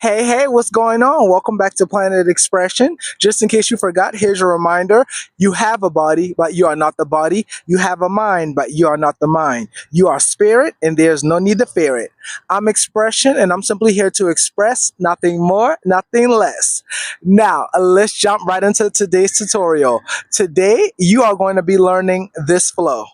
Hey, hey, what's going on? Welcome back to Planet Expression. Just in case you forgot, here's your reminder. You have a body, but you are not the body. You have a mind, but you are not the mind. You are spirit, and there's no need to fear it. I'm Expression, and I'm simply here to express nothing more, nothing less. Now, let's jump right into today's tutorial. Today, you are going to be learning this flow.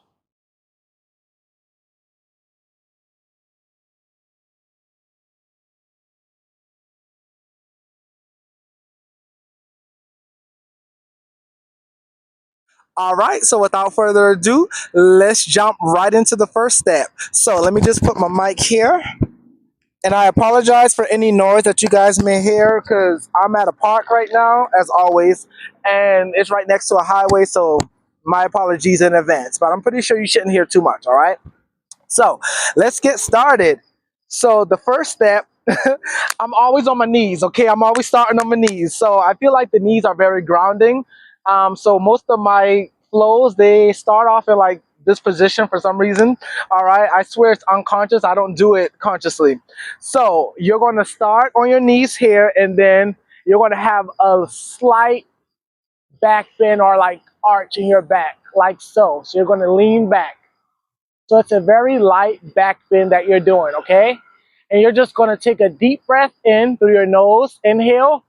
All right, so without further ado, let's jump right into the first step. So let me just put my mic here. And I apologize for any noise that you guys may hear because I'm at a park right now, as always, and it's right next to a highway, so my apologies in advance. But I'm pretty sure you shouldn't hear too much, all right? So let's get started. So the first step, I'm always on my knees, okay? I'm always starting on my knees. So I feel like the knees are very grounding. So most of my flows, they start off in like this position for some reason. All right, I swear it's unconscious. I don't do it consciously. So you're going to start on your knees here, and then you're going to have a slight back bend or like arch in your back, like so. So you're going to lean back. So it's a very light back bend that you're doing, okay? And you're just going to take a deep breath in through your nose, inhale,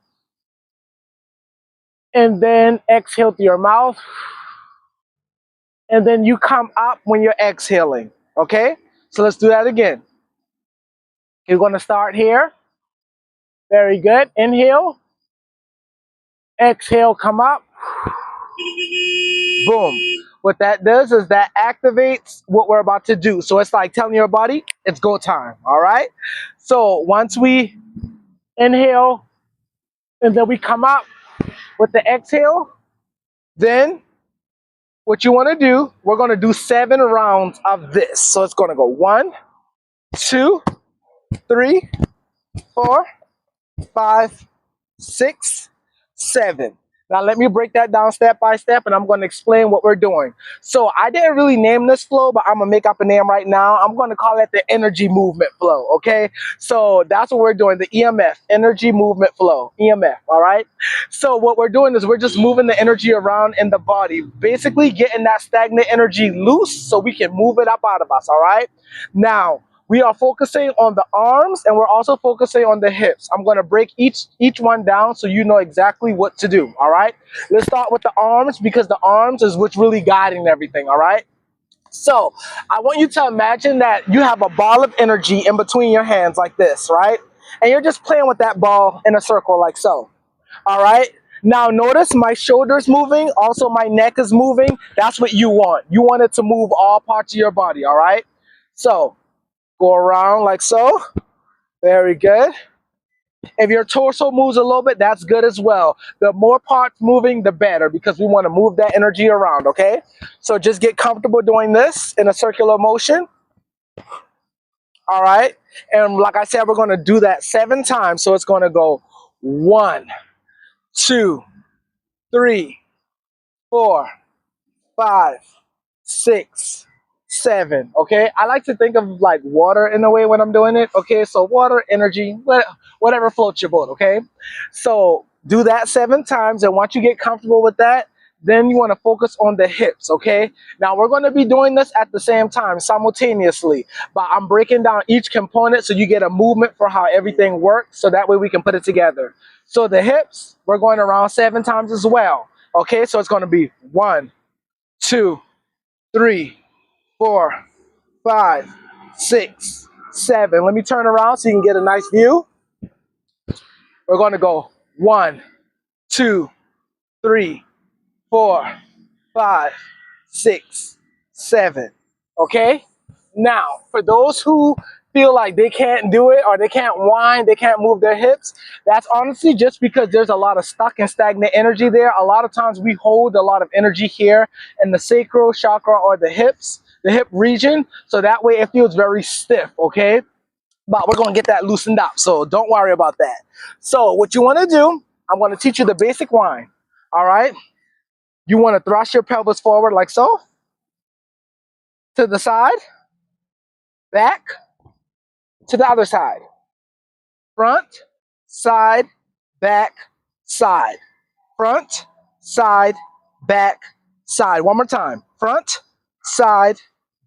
and then exhale through your mouth. And then you come up when you're exhaling, okay? So let's do that again. You're going to start here. Very good. Inhale, exhale, come up. Boom. What that does is that activates what we're about to do. So it's like telling your body, it's go time, all right? So once we inhale, and then we come up with the exhale, then what you want to do, we're going to do 7 rounds of this. So it's going to go 1, 2, 3, 4, 5, 6, 7. Now let me break that down step by step, and I'm going to explain what we're doing. So I didn't really name this flow, but I'm going to make up a name right now. I'm going to call it the energy movement flow, okay? So that's what we're doing, the EMF, energy movement flow, EMF, all right? So what we're doing is we're just moving the energy around in the body, basically getting that stagnant energy loose so we can move it up out of us, all right? Now, we are focusing on the arms, and we're also focusing on the hips. I'm going to break each one down so you know exactly what to do, all right? Let's start with the arms because the arms is what's really guiding everything, all right? So I want you to imagine that you have a ball of energy in between your hands like this, right? And you're just playing with that ball in a circle like so, all right? Now notice my shoulders moving, also my neck is moving. That's what you want. You want it to move all parts of your body, all right? So go around like so. Very good. If your torso moves a little bit, that's good as well. The more parts moving, the better, because we want to move that energy around, okay? So just get comfortable doing this in a circular motion. All right. And like I said, we're going to do that 7 times. So it's going to go 1, 2, 3, 4, 5, 6, 7. Okay, I like to think of like water in a way when I'm doing it. Okay, so water, energy, whatever floats your boat. Okay, so do that 7 times, and once you get comfortable with that, then you want to focus on the hips. Okay, now we're going to be doing this at the same time simultaneously, but I'm breaking down each component so you get a movement for how everything works, so that way we can put it together. So the hips, we're going around 7 times as well. Okay, so it's going to be 1, 2, 3, 4, 5, 6, 7. Let me turn around so you can get a nice view. We're going to go 1, 2, 3, 4, 5, 6, 7. Okay? Now, for those who feel like they can't do it or they can't whine, they can't move their hips, that's honestly just because there's a lot of stuck and stagnant energy there. A lot of times we hold a lot of energy here in the sacral chakra or the hips, the hip region, so that way it feels very stiff, okay? But we're going to get that loosened up, so don't worry about that. So what you want to do, I'm going to teach you the basic whine, all right? You want to thrust your pelvis forward like so, to the side, back, to the other side, front, side, back, side. Front, side, back, side. One more time. Front, side,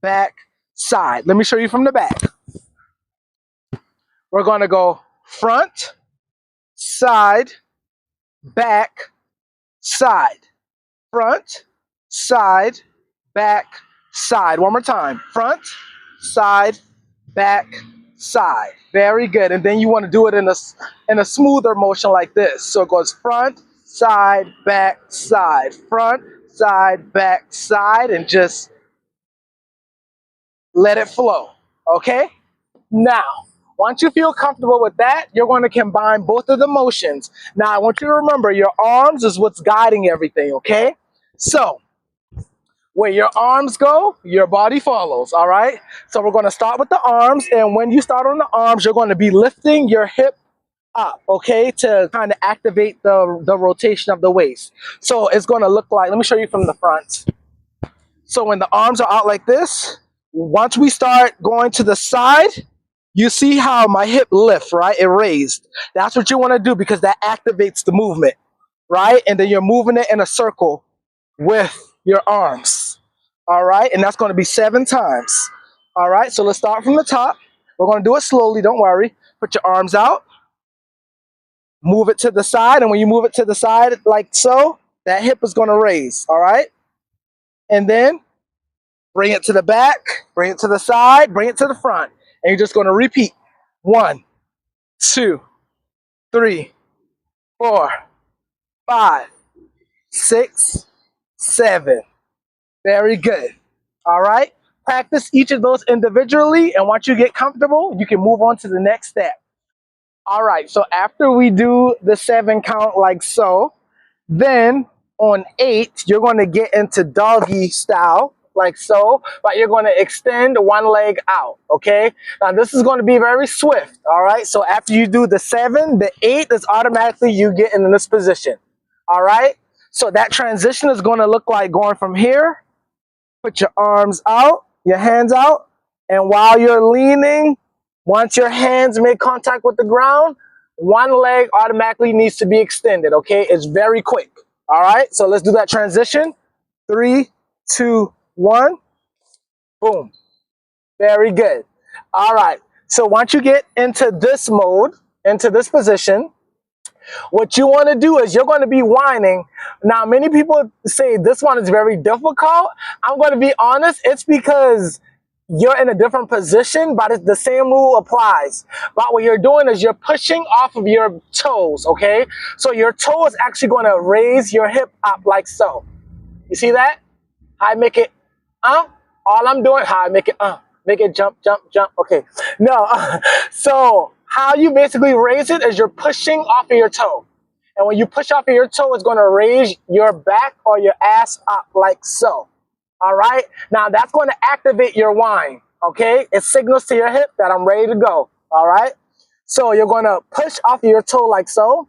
back, side. Let me show you from the back. We're going to go front, side, back, side. Front, side, back, side. One more time. Front, side, back, side. Very good. And then you want to do it in a smoother motion like this. So it goes front, side, back, side. Front, side, back, side, and just let it flow. Okay? Now, once you feel comfortable with that, you're going to combine both of the motions. Now, I want you to remember your arms is what's guiding everything, okay? So, where your arms go, your body follows, all right? So we're going to start with the arms, and when you start on the arms, you're going to be lifting your hip up, okay, to kind of activate the rotation of the waist. So it's going to look like, let me show you from the front. So when the arms are out like this, once we start going to the side, you see how my hip lifts, right? It raised. That's what you want to do because that activates the movement, right? And then you're moving it in a circle with your arms, all right? And that's going to be 7 times, all right? So let's start from the top. We're going to do it slowly, don't worry. Put your arms out, move it to the side, and when you move it to the side like so, that hip is going to raise, all right? And then bring it to the back, bring it to the side, bring it to the front, and you're just going to repeat. 1, 2, 3, 4, 5, 6, 7. Very good. All right. Practice each of those individually, and once you get comfortable, you can move on to the next step. All right. So after we do the 7 count like so, then on 8, you're going to get into doggy style like so, but you're going to extend one leg out. Okay. Now this is going to be very swift. All right. So after you do the 7, the 8 is automatically you get in this position. All right. So that transition is going to look like going from here. Put your arms out, your hands out, and while you're leaning, once your hands make contact with the ground, one leg automatically needs to be extended, okay? It's very quick, all right? So let's do that transition. 3, 2, 1, boom. Very good. All right, so once you get into this mode, into this position, what you want to do is you're going to be whining. Now, many people say this one is very difficult. I'm going to be honest. It's because you're in a different position, but the same rule applies. But what you're doing is you're pushing off of your toes, okay? So your toe is actually going to raise your hip up like so. You see that? I make it, all I'm doing, how I make it jump, jump, jump. Okay. No, so how you basically raise it is you're pushing off of your toe. And when you push off of your toe, it's going to raise your back or your ass up like so. All right. Now that's going to activate your whine. Okay. It signals to your hip that I'm ready to go. All right. So you're going to push off of your toe like so.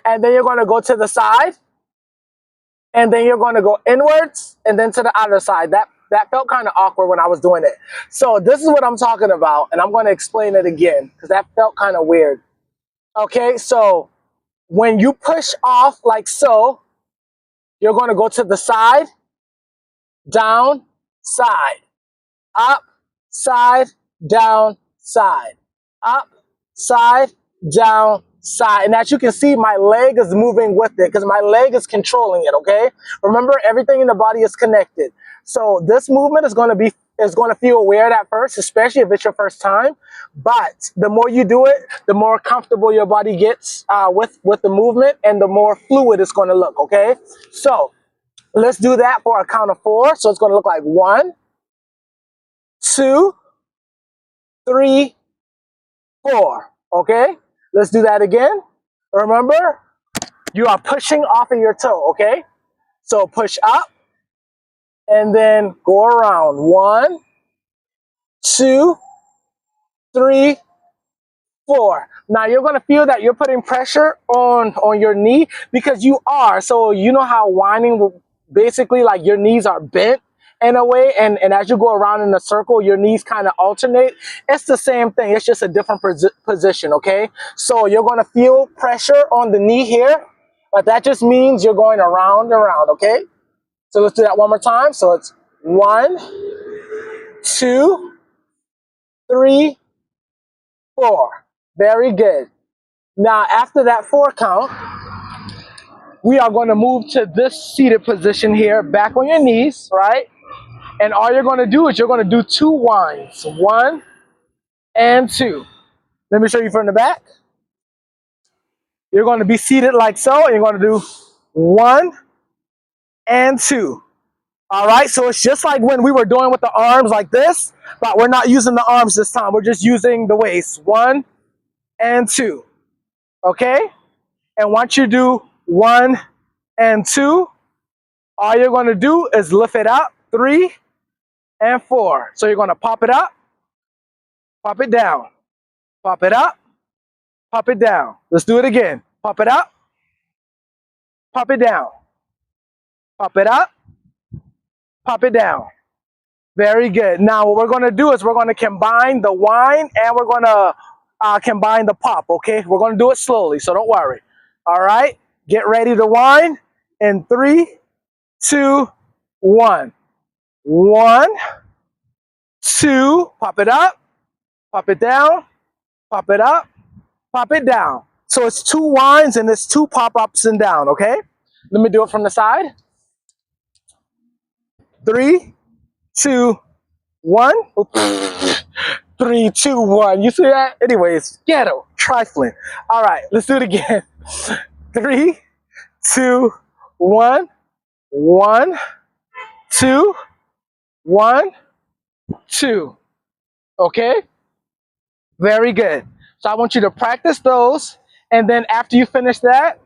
And then you're going to go to the side. And then you're going to go inwards and then to the other side. That felt kind of awkward when I was doing it. So this is what I'm talking about, and I'm going to explain it again because that felt kind of weird. Okay, so when you push off like so, you're going to go to the side, down, side, up, side, down, side, up, side, down, side. And as you can see, my leg is moving with it because my leg is controlling it, okay? Remember, everything in the body is connected. So this movement is going to feel weird at first, especially if it's your first time. But the more you do it, the more comfortable your body gets with the movement and the more fluid it's going to look, okay? So let's do that for a count of 4. So it's going to look like 1, 2, 3, 4, okay? Let's do that again. Remember, you are pushing off of your toe, okay? So push up and then go around. 1, 2, 3, 4. Now you're going to feel that you're putting pressure on your knee because you are. So you know how whining, basically like your knees are bent in a way, and as you go around in a circle, your knees kind of alternate. It's the same thing. It's just a different position, okay? So you're going to feel pressure on the knee here, but that just means you're going around and around, okay? So let's do that one more time. So it's 1, 2, 3, 4. Very good. Now, after that 4 count, we are going to move to this seated position here, back on your knees, right? And all you're going to do is you're going to do 2 winds, 1 and 2. Let me show you from the back. You're going to be seated like so, and you're going to do 1 and 2. All right, so it's just like when we were doing with the arms like this, but we're not using the arms this time. We're just using the waist. 1 and 2. Okay? And once you do 1 and 2, all you're going to do is lift it up. 3 and 4. So you're going to pop it up, pop it down, pop it up, pop it down. Let's do it again. Pop it up, pop it down, pop it up, pop it down. Very good. Now what we're going to do is we're going to combine the whine and we're going to combine the pop, okay? We're going to do it slowly, so don't worry. All right? Get ready to whine in 3, 2, 1. 1, 2, pop it up, pop it down, pop it up, pop it down. So it's 2 whines and it's 2 pop-ups and down, okay? Let me do it from the side. 3, 2, 1. 3, 2, 1. You see that? Anyways, ghetto, trifling. All right, let's do it again. 3, 2, 1. 1, 2, 1, 2. Okay? Very good. So I want you to practice those, and then after you finish that,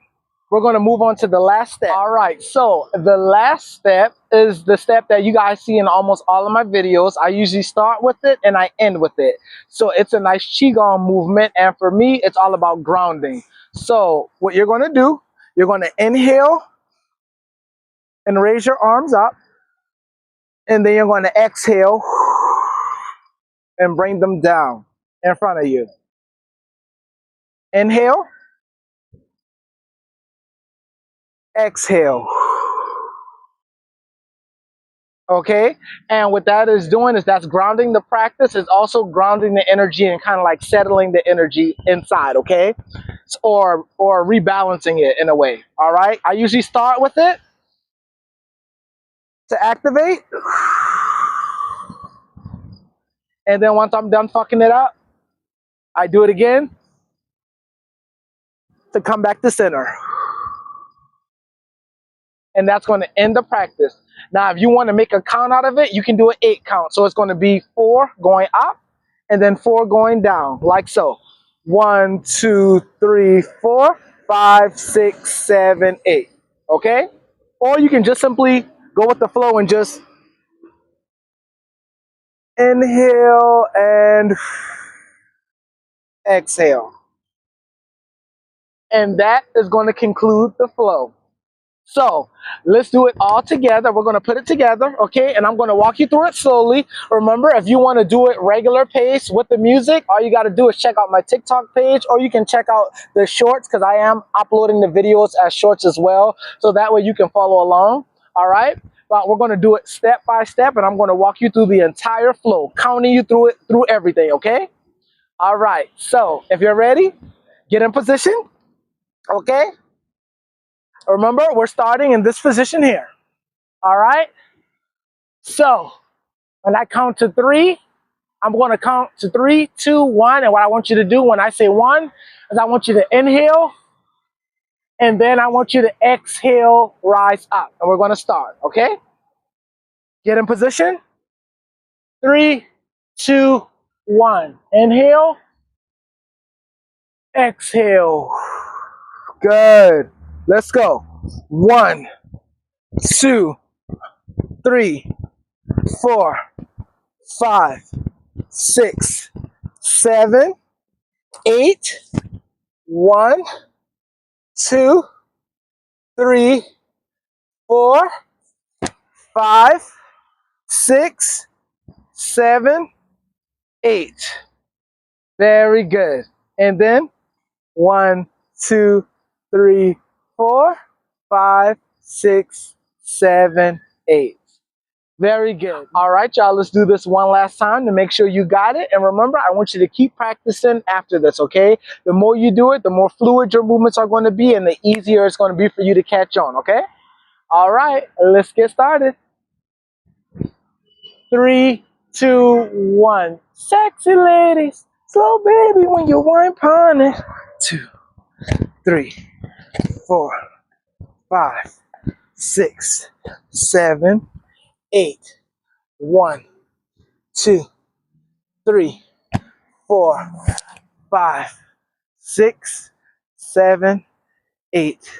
we're going to move on to the last step. All right, so the last step is the step that you guys see in almost all of my videos. I usually start with it and I end with it. So it's a nice Qigong movement, and for me, it's all about grounding. So what you're going to do, you're going to inhale and raise your arms up, and then you're going to exhale and bring them down in front of you. Inhale, exhale. Okay, and what that is doing is that's grounding the practice. It's also grounding the energy and kind of like settling the energy inside, okay, or rebalancing it in a way. All right, I usually start with it to activate, and then once I'm done fucking it up, I do it again to come back to center, and that's going to end the practice. Now, if you want to make a count out of it, you can do an 8 count. So it's going to be 4 going up and then 4 going down, like so. 1, 2, 3, 4, 5, 6, 7, 8. Okay? Or you can just simply go with the flow and just inhale and exhale. And that is going to conclude the flow. So let's do it all together. We're going to put it together, okay? And I'm going to walk you through it slowly. Remember, if you want to do it regular pace with the music, all you got to do is check out my TikTok page, or you can check out the shorts, because I am uploading the videos as shorts as well. So that way you can follow along, all right? But we're going to do it step by step, and I'm going to walk you through the entire flow, counting you through it, through everything, okay? All right. So if you're ready, get in position, okay? Remember, we're starting in this position here. All right? So, when I count to 3, I'm going to count to 3, 2, 1. And what I want you to do when I say 1 is I want you to inhale, and then I want you to exhale, rise up. And we're going to start, okay? Get in position. 3, 2, 1. Inhale, exhale. Good. Let's go. 1, 2, 3, 4, 5, 6, 7, 8. 1, 2, 3, 4, 5, 6, 7, 8. Very good. And then 1, 2, 3, 4, 5, 6, 7, 8. Very good. All right, y'all, let's do this one last time to make sure you got it. And remember, I want you to keep practicing after this, okay? The more you do it, the more fluid your movements are going to be and the easier it's going to be for you to catch on, okay? All right, let's get started. 3, 2, 1. Sexy ladies, slow baby when you wine pon it. 2, 3, 4, 5, 6, 7, 8. 1, 2, 3, 4, 5, 6, 7, 8.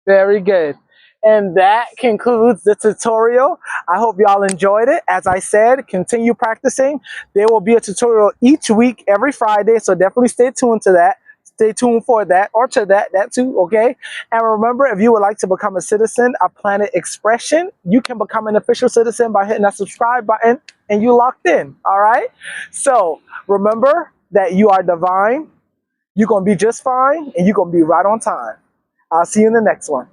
Very good. And that concludes the tutorial. I hope y'all enjoyed it. As I said, continue practicing. There will be a tutorial each week, every Friday, so definitely stay tuned to that. Stay tuned for that, or to that too, okay? And remember, if you would like to become a citizen of Planet Xprezzion, you can become an official citizen by hitting that subscribe button, and you locked in, all right? So remember that you are divine, you're going to be just fine, and you're going to be right on time. I'll see you in the next one.